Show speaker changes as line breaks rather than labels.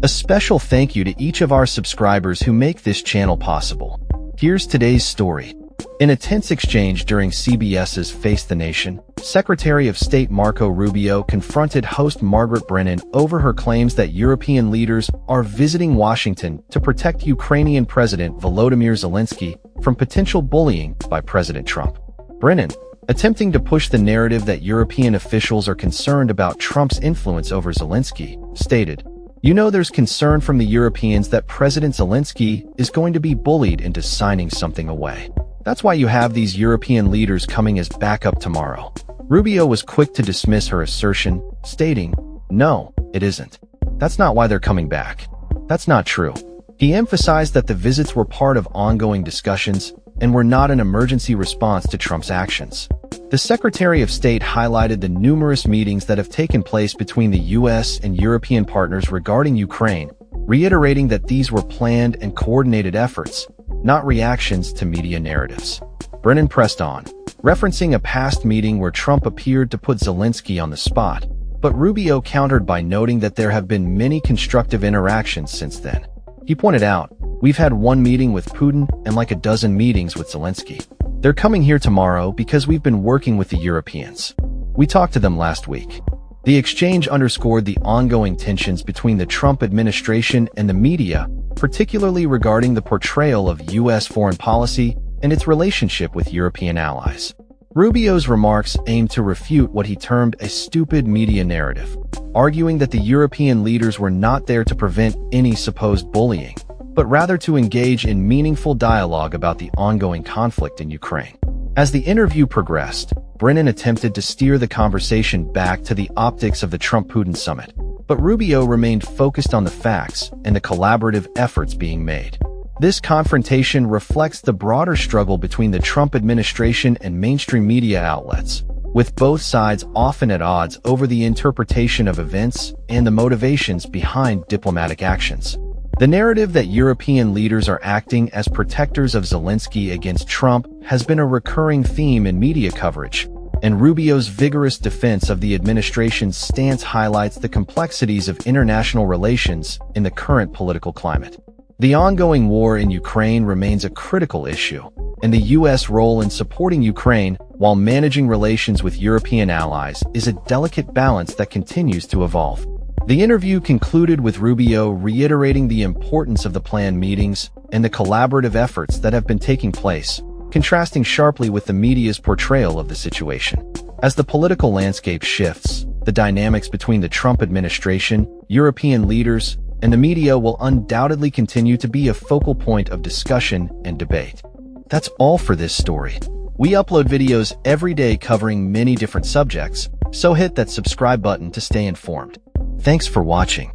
A special thank you to each of our subscribers who make this channel possible. Here's today's story. In a tense exchange during CBS's Face the Nation, Secretary of State Marco Rubio confronted host Margaret Brennan over her claims that European leaders are visiting Washington to protect Ukrainian President Volodymyr Zelensky from potential bullying by President Trump. Brennan, attempting to push the narrative that European officials are concerned about Trump's influence over Zelensky, stated, "You know there's concern from the Europeans that President Zelensky is going to be bullied into signing something away. That's why you have these European leaders coming as backup tomorrow." Rubio was quick to dismiss her assertion, stating, "No, it isn't. That's not why they're coming back. That's not true." He emphasized that the visits were part of ongoing discussions and were not an emergency response to Trump's actions. The Secretary of State highlighted the numerous meetings that have taken place between the U.S. and European partners regarding Ukraine, reiterating that these were planned and coordinated efforts, not reactions to media narratives. Brennan pressed on, referencing a past meeting where Trump appeared to put Zelensky on the spot, but Rubio countered by noting that there have been many constructive interactions since then. He pointed out, "We've had one meeting with Putin and like a dozen meetings with Zelensky. They're coming here tomorrow because we've been working with the Europeans. We talked to them last week." The exchange underscored the ongoing tensions between the Trump administration and the media, particularly regarding the portrayal of U.S. foreign policy and its relationship with European allies. Rubio's remarks aimed to refute what he termed a stupid media narrative, arguing that the European leaders were not there to prevent any supposed bullying, but rather to engage in meaningful dialogue about the ongoing conflict in Ukraine. As the interview progressed, Brennan attempted to steer the conversation back to the optics of the Trump-Putin summit, but Rubio remained focused on the facts and the collaborative efforts being made. This confrontation reflects the broader struggle between the Trump administration and mainstream media outlets, with both sides often at odds over the interpretation of events and the motivations behind diplomatic actions. The narrative that European leaders are acting as protectors of Zelensky against Trump has been a recurring theme in media coverage, and Rubio's vigorous defense of the administration's stance highlights the complexities of international relations in the current political climate. The ongoing war in Ukraine remains a critical issue, and the U.S. role in supporting Ukraine while managing relations with European allies is a delicate balance that continues to evolve. The interview concluded with Rubio reiterating the importance of the planned meetings and the collaborative efforts that have been taking place, contrasting sharply with the media's portrayal of the situation. As the political landscape shifts, the dynamics between the Trump administration, European leaders, and the media will undoubtedly continue to be a focal point of discussion and debate. That's all for this story. We upload videos every day covering many different subjects, so hit that subscribe button to stay informed. Thanks for watching.